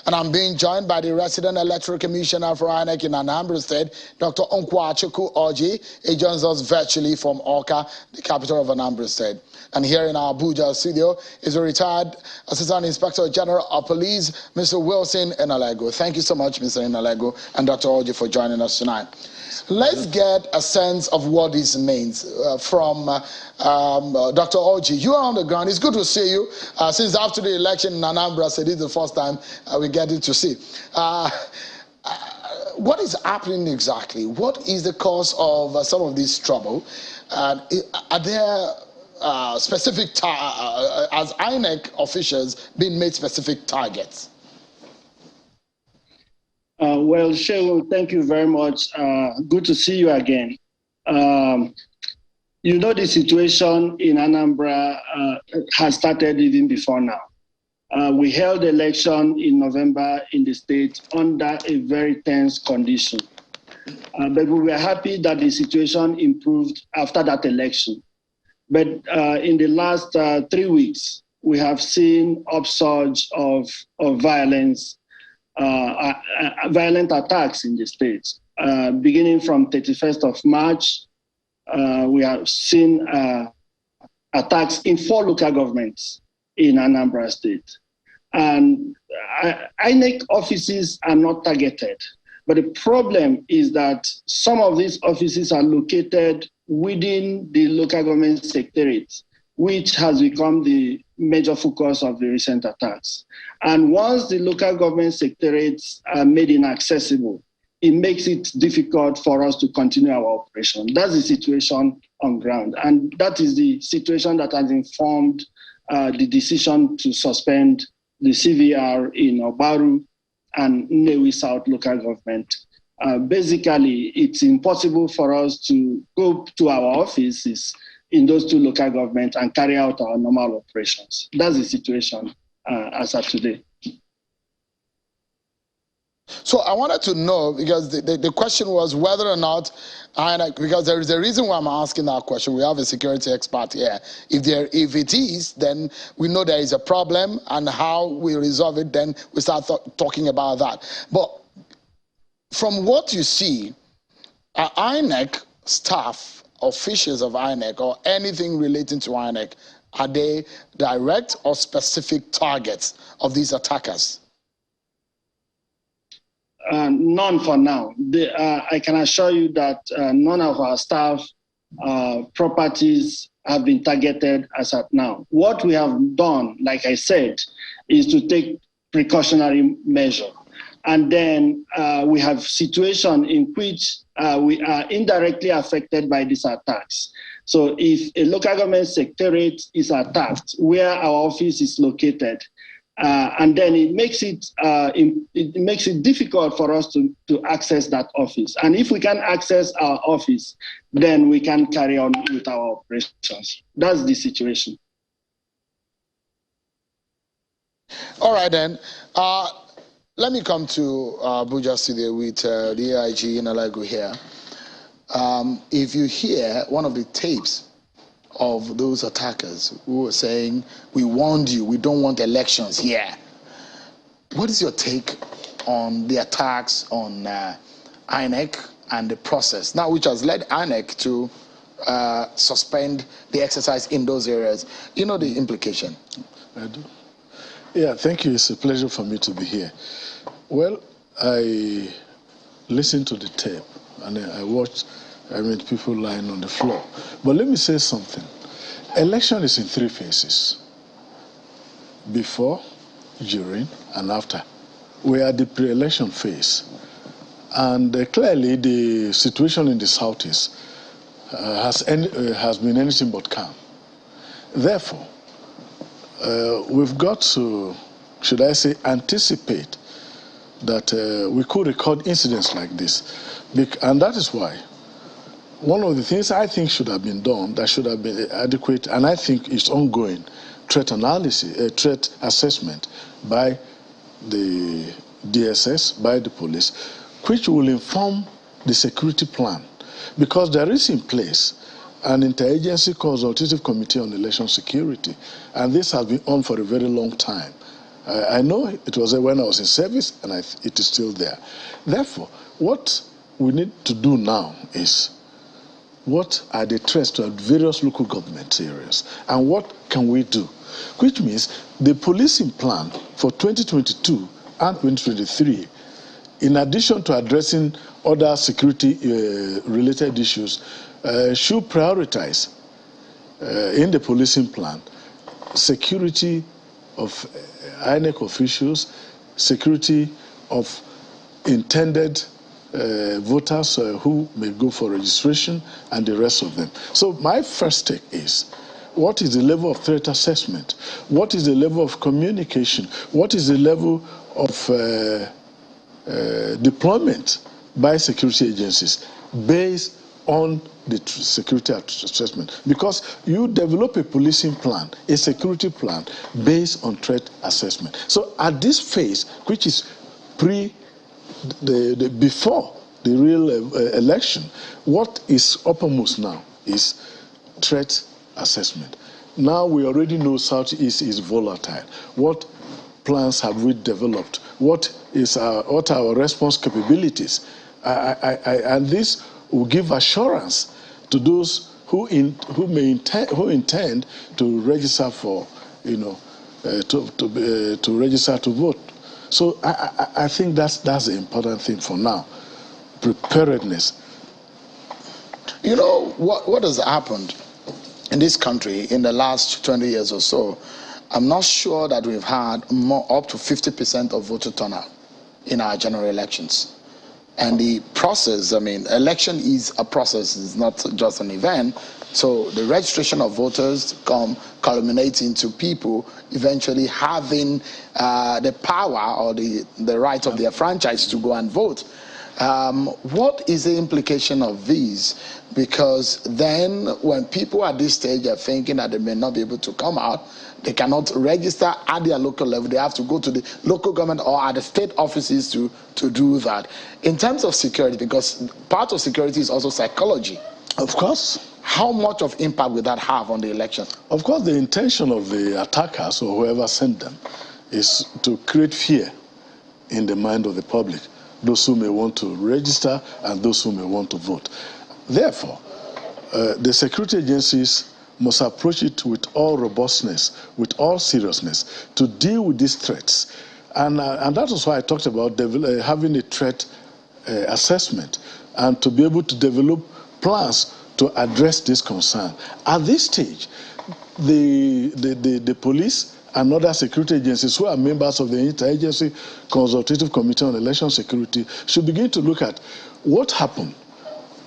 And I'm being joined by the resident electoral commissioner for INEC in Anambra State, Dr. Onkwachuku Oji. He joins us virtually from Awka, the capital of Anambra State. And here in our Abuja studio is a retired Assistant Inspector General of Police, Mr. Wilson Enalego. Thank you so much, Mr. Enalego and Dr. Oji, for joining us tonight. Let's get a sense of what this means from Dr. Oji. You are on the ground. It's good to see you. Since after the election in Anambra, so this is the first time we get it to see. What is happening exactly? What is the cause of some of this trouble? Are there specific, as INEC officials, being made specific targets? Well, Shehu, thank you very much. Good to see you again. You know, the situation in Anambra has started even before now. We held the election in November in the state under a very tense condition. But we were happy that the situation improved after that election. But in the last 3 weeks, we have seen upsurge of violence, violent attacks in the state. Beginning from 31st of March, we have seen attacks in 4 local governments in Anambra State. And INEC offices are not targeted. But the problem is that some of these offices are located within the local government secretariat, which has become the major focus of the recent attacks. And once the local government secretariats are made inaccessible, it makes it difficult for us to continue our operation. That's the situation on ground. And that is the situation that has informed the decision to suspend the CVR in Obaru and Nnewi South local government. Basically, it's impossible for us to go to our offices in those 2 local governments and carry out our normal operations. That's the situation as of today. So I wanted to know, because the question was whether or not, because there is a reason why I'm asking that question. We have a security expert here. If it is, then we know there is a problem, and how we resolve it, then we start talking about that. But from what you see, are INEC staff, officials of INEC, or anything relating to INEC, are they direct or specific targets of these attackers? None for now. I can assure you that none of our staff properties have been targeted as at now. What we have done, like I said, is to take precautionary measure. And then we have situation in which we are indirectly affected by these attacks. So if a local government secretariat is attacked where our office is located, and then it makes it difficult for us to access that office. And if we can access our office, then we can carry on with our operations. That's the situation. All right, then. Let me come to Abuja Studio with the AIG Enalego here. If you hear one of the tapes of those attackers who were saying, "We warned you, we don't want elections here." What is your take on the attacks on INEC and the process now, which has led INEC to suspend the exercise in those areas? You know the implication. I do. Yeah, thank you. It's a pleasure for me to be here. Well, I listened to the tape and I watched people lying on the floor. But let me say something. Election is in 3 phases: before, during, and after. We are at the pre-election phase. And clearly the situation in the Southeast has been anything but calm. Therefore, we've got to, should I say, anticipate that we could record incidents like this. And that is why one of the things I think should have been done, that should have been adequate, and I think is ongoing, threat analysis, threat assessment by the DSS, by the police, which will inform the security plan. Because there is in place an interagency consultative committee on election security, and this has been on for a very long time. I know it was there when I was in service, and it is still there. Therefore, what we need to do now is, what are the threats to various local government areas, and what can we do? Which means the policing plan for 2022 and 2023, in addition to addressing other security-related issues, should prioritize in the policing plan security of INEC officials, security of intended voters who may go for registration, and the rest of them. So my first take is, what is the level of threat assessment? What is the level of communication? What is the level of deployment by security agencies based on the security assessment? Because you develop a policing plan, a security plan, based on threat assessment. So at this phase, which is before the real election, what is uppermost now is threat assessment. Now we already know Southeast is volatile. What plans have we developed? What are our response capabilities? And this will give assurance to those who intend to register for, to register to vote. So I think that's the important thing for now. Preparedness. You know what has happened in this country in the last 20 years or so? I'm not sure that we've had up to 50% of voter turnout in our general elections. And the process, I mean, election is a process, it's not just an event. So the registration of voters culminates into people eventually having the power or the right of their franchise to go and vote. What is the implication of these? Because then when people at this stage are thinking that they may not be able to come out, they cannot register at their local level. They have to go to the local government or at the state offices to do that. In terms of security, because part of security is also psychology. Of course. How much of impact will that have on the election? Of course, the intention of the attackers or whoever sent them is to create fear in the mind of the public, those who may want to register and those who may want to vote. Therefore, the security agencies must approach it with all robustness, with all seriousness, to deal with these threats. And that is why I talked about having a threat assessment and to be able to develop plans to address this concern. At this stage, the police and other security agencies who are members of the Interagency Consultative Committee on Election Security should begin to look at what happened.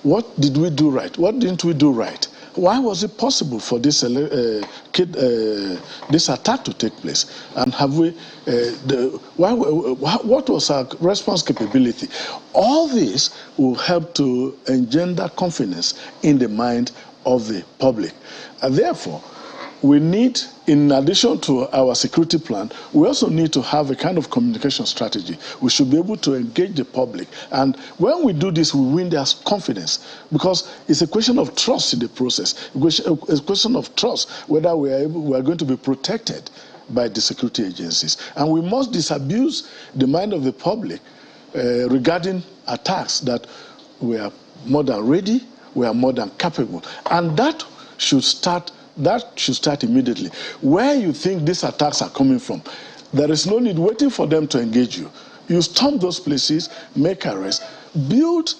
What did we do right? What didn't we do right? Why was it possible for this this attack to take place? And have we? What was our response capability? All this will help to engender confidence in the mind of the public, and therefore, we need, in addition to our security plan, we also need to have a kind of communication strategy. We should be able to engage the public. And when we do this, we win their confidence, because it's a question of trust in the process. It's a question of trust whether we are going to be protected by the security agencies. And we must disabuse the mind of the public regarding attacks, that we are more than ready, we are more than capable. And that should start immediately. Where you think these attacks are coming from, there is no need waiting for them to engage you. You storm those places, make arrests, build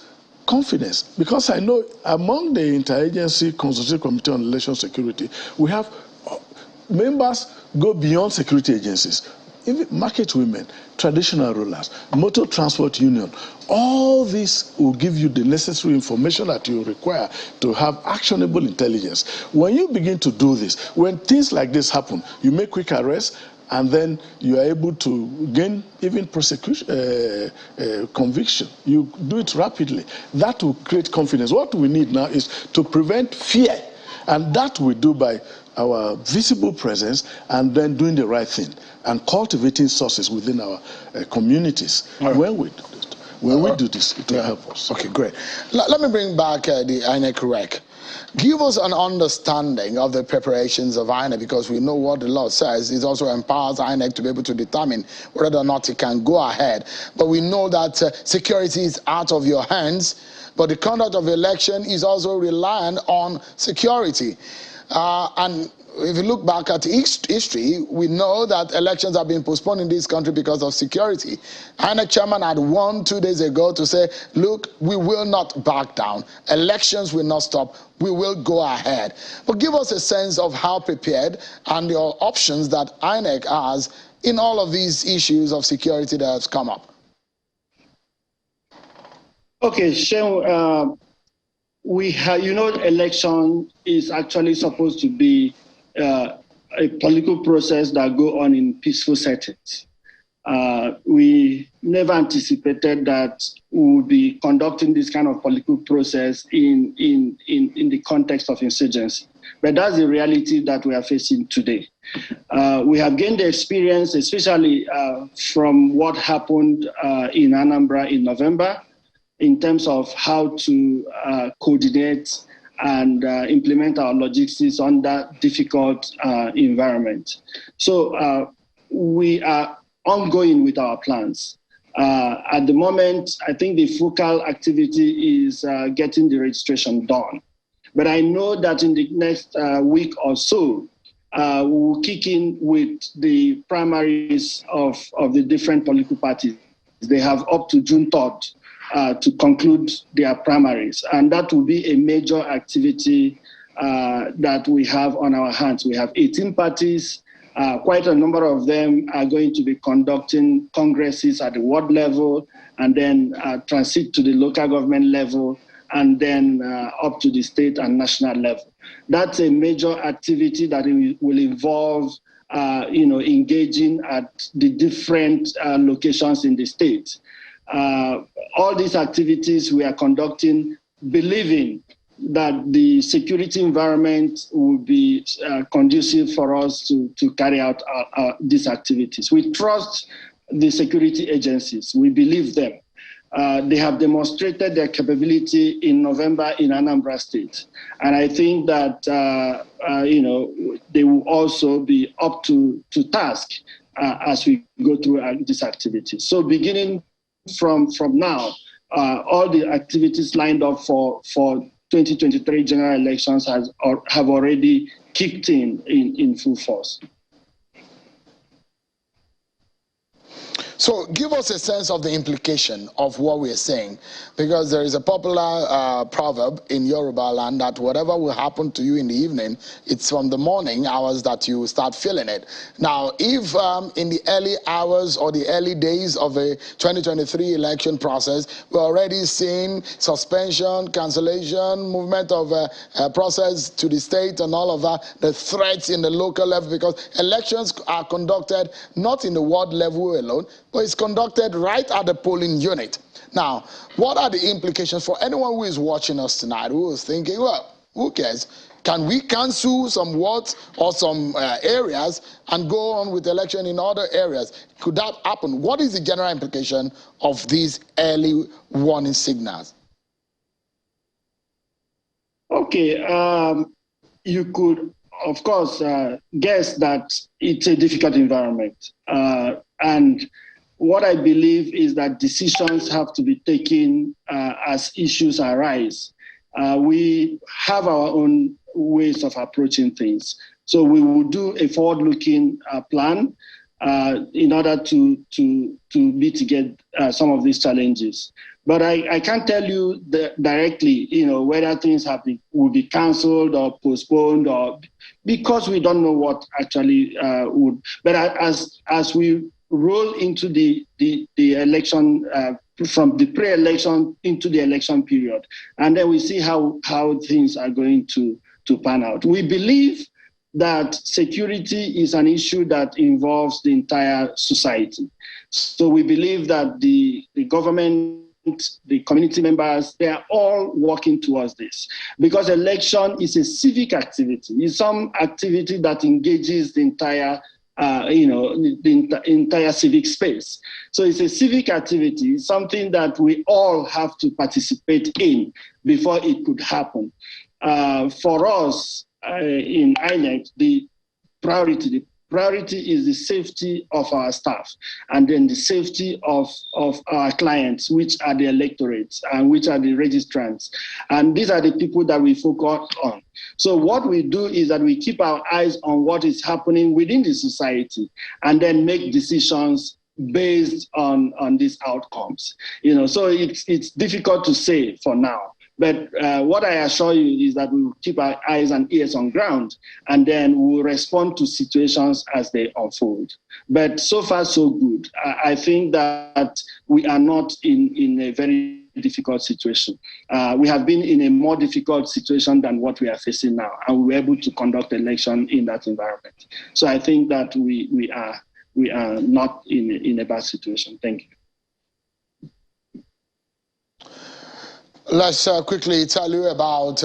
confidence. Because I know among the Interagency Consultative Committee on Election Security, we have members go beyond security agencies. Even market women, traditional rulers, motor transport union, all this will give you the necessary information that you require to have actionable intelligence. When you begin to do this, when things like this happen, you make quick arrests, and then you are able to gain even prosecution, conviction. You do it rapidly. That will create confidence. What we need now is to prevent fear, and that we do by our visible presence and then doing the right thing and cultivating sources within our communities. Right. When we do this. When we do this, it will help us. Okay, great. Let me bring back the INEC rec. Give us an understanding of the preparations of INEC, because we know what the law says. It also empowers INEC to be able to determine whether or not it can go ahead. But we know that security is out of your hands, but the conduct of the election is also reliant on security. And if you look back at history, we know that elections have been postponed in this country because of security. INEC chairman had warned 2 days ago to say, look, we will not back down. Elections will not stop. We will go ahead. But give us a sense of how prepared and your options that INEC has in all of these issues of security that has come up. Okay, Shehu, election is actually supposed to be a political process that go on in peaceful settings. We never anticipated that we would be conducting this kind of political process in the context of insurgency. But that's the reality that we are facing today. We have gained the experience, especially from what happened in Anambra in November, in terms of how to coordinate and implement our logistics under difficult environment. So we are ongoing with our plans. At the moment, I think the focal activity is getting the registration done. But I know that in the next week or so, we'll kick in with the primaries of the different political parties. They have up to June 3rd to conclude their primaries. And that will be a major activity that we have on our hands. We have 18 parties. Quite a number of them are going to be conducting congresses at the ward level, and then transit to the local government level, and then up to the state and national level. That's a major activity that will involve engaging at the different locations in the state. All these activities we are conducting, believing that the security environment will be conducive for us to carry out these activities. We trust the security agencies. We believe them. They have demonstrated their capability in November in Anambra State. And I think that, they will also be up to task as we go through these activities. So beginning from now, all the activities lined up for 2023 general elections have already kicked in full force. So give us a sense of the implication of what we're saying, because there is a popular proverb in Yoruba land that whatever will happen to you in the evening, it's from the morning hours that you start feeling it. Now, if in the early hours or the early days of a 2023 election process, we're already seeing suspension, cancellation, movement of process to the state and all of that, the threats in the local level, because elections are conducted not in the ward level alone, but it's conducted right at the polling unit. Now, what are the implications for anyone who is watching us tonight, who is thinking, well, who cares? Can we cancel some wards or some areas and go on with election in other areas? Could that happen? What is the general implication of these early warning signals? Okay, you could, of course, guess that it's a difficult environment. And what I believe is that decisions have to be taken as issues arise. We have our own ways of approaching things. So we will do a forward-looking plan in order to mitigate some of these challenges. But I can't tell you directly, whether things will be cancelled or postponed, or because we don't know what actually would. But as we roll into the election, from the pre-election into the election period, and then we see how things are going to pan out. We believe that security is an issue that involves the entire society. So we believe that the government, the community members, they are all working towards this, because election is a civic activity. It's some activity that engages the entire the entire civic space. So it's a civic activity, something that we all have to participate in before it could happen. For us in INEC, the priority is the safety of our staff, and then the safety of our clients, which are the electorates and which are the registrants. And these are the people that we focus on. So what we do is that we keep our eyes on what is happening within the society and then make decisions based on these outcomes. So it's difficult to say for now. But what I assure you is that we will keep our eyes and ears on ground, and then we will respond to situations as they unfold. But so far, so good. I think that we are not in a very difficult situation. We have been in a more difficult situation than what we are facing now, and we were able to conduct election in that environment. So I think that we are not in a bad situation. Thank you. Let's quickly tell you about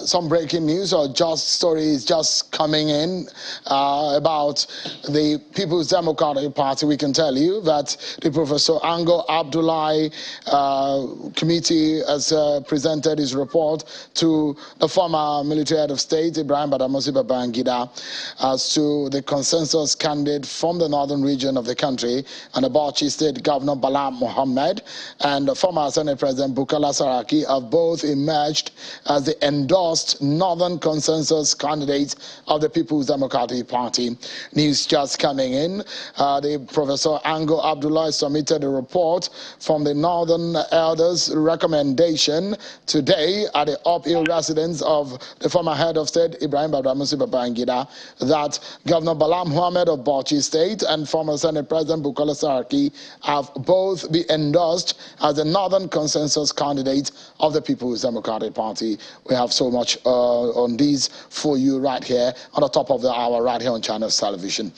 some breaking news or just stories just coming in about the People's Democratic Party. We can tell you that the Professor Ango Abdullahi committee has presented his report to the former military head of state, Ibrahim Badamasi Babangida, as to the consensus candidate from the northern region of the country, and the Bauchi State Governor Bala Mohammed and the former Senate President Bukola Saraki have both emerged as the endorsed Northern Consensus candidates of the People's Democratic Party. News just coming in. The Professor Ango Abdullah submitted a report from the Northern Elders' recommendation today at the Uphill residence of the former head of state, Ibrahim Badamasi Babangida, that Governor Bala Mohammed of Bauchi State and former Senate President Bukola Saraki have both been endorsed as the Northern Consensus candidate of the People's Democratic Party. We have so much on these for you right here on the top of the hour, right here on Channels Television.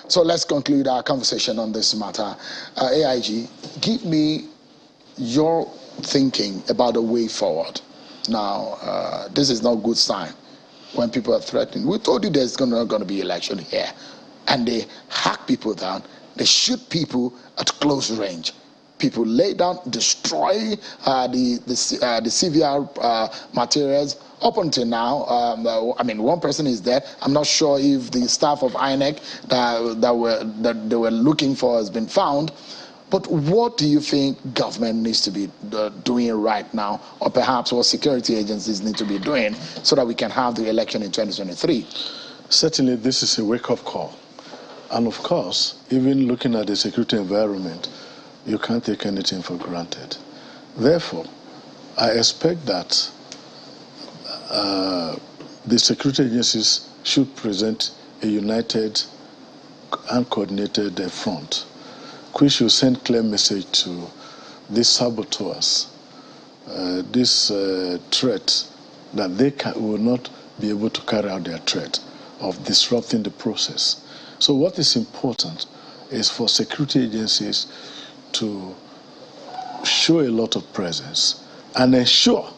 So let's conclude our conversation on this matter. AIG, give me your thinking about the way forward. Now, this is not a good sign when people are threatening. We told you there's going to be election here, and they hack people down. They shoot people at close range. People lay down, destroy the severe materials. Up until now, I mean, one person is dead. I'm not sure if the staff of INEC that they were looking for has been found. But what do you think government needs to be doing right now, or perhaps what security agencies need to be doing so that we can have the election in 2023? Certainly, this is a wake-up call. And of course, even looking at the security environment, you can't take anything for granted. Therefore, I expect that the security agencies should present a united and coordinated front, which should send clear message to these saboteurs, this threat that they will not be able to carry out their threat of disrupting the process. So what is important is for security agencies to show a lot of presence and ensure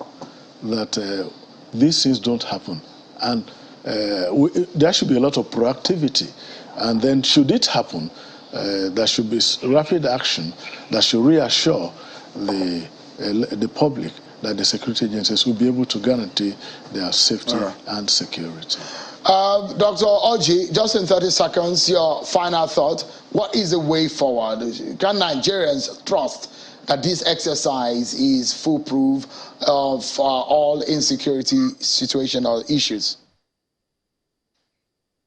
that these things don't happen. And there should be a lot of proactivity. And then should it happen, there should be rapid action that should reassure the public that the security agencies will be able to guarantee their safety and security. Dr. Oji, just in 30 seconds, your final thought. What is the way forward? Can Nigerians trust that this exercise is foolproof of all insecurity situation or issues?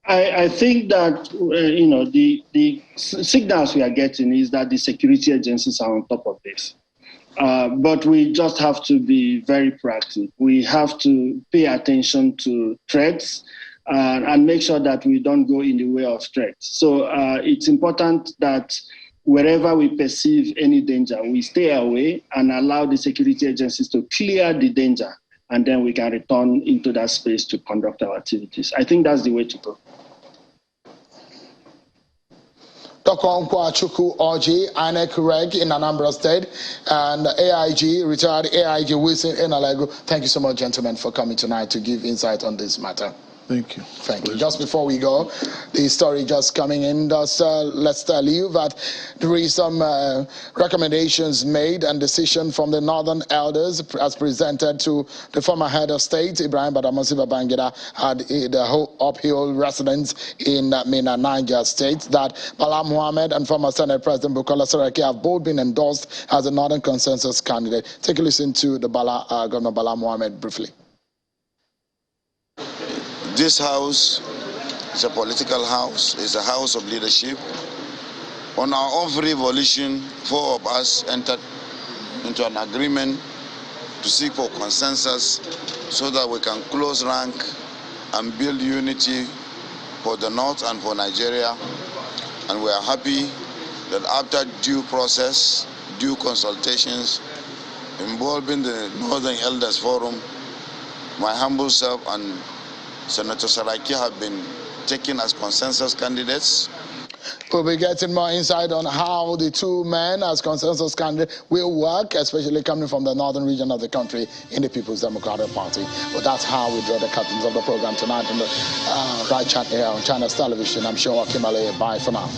I think that the signals we are getting is that the security agencies are on top of this. But we just have to be very proactive. We have to pay attention to threats and make sure that we don't go in the way of threats. So it's important that wherever we perceive any danger, we stay away and allow the security agencies to clear the danger, and then we can return into that space to conduct our activities. I think that's the way to go. Dr. Onkwachukwu Orji, INEC Reg in Anambra State, and AIG, retired AIG Wilson Enalego. Thank you so much, gentlemen, for coming tonight to give insight on this matter. Thank you. Thank you. Just before we go, the story just coming in, let's tell you that there is some recommendations made and decision from the Northern Elders as presented to the former head of state, Ibrahim Badamasi Babangida, at the whole uphill residence in Mina, Niger State, that Bala Mohammed and former Senate President Bukola Saraki have both been endorsed as a Northern Consensus candidate. Take a listen to the Governor Bala Mohammed briefly. This house is a political house, it's a house of leadership. On our own free volition, 4 of us entered into an agreement to seek for consensus so that we can close rank and build unity for the North and for Nigeria. And we are happy that after due process, due consultations involving the Northern Elders Forum, my humble self and Senator Saraki have been taken as consensus candidates. We'll be getting more insight on how the two men as consensus candidates will work, especially coming from the northern region of the country in the People's Democratic Party. But that's how we draw the curtains of the program tonight on the right chat here on China's television. I'm sure Kimale. Bye for now.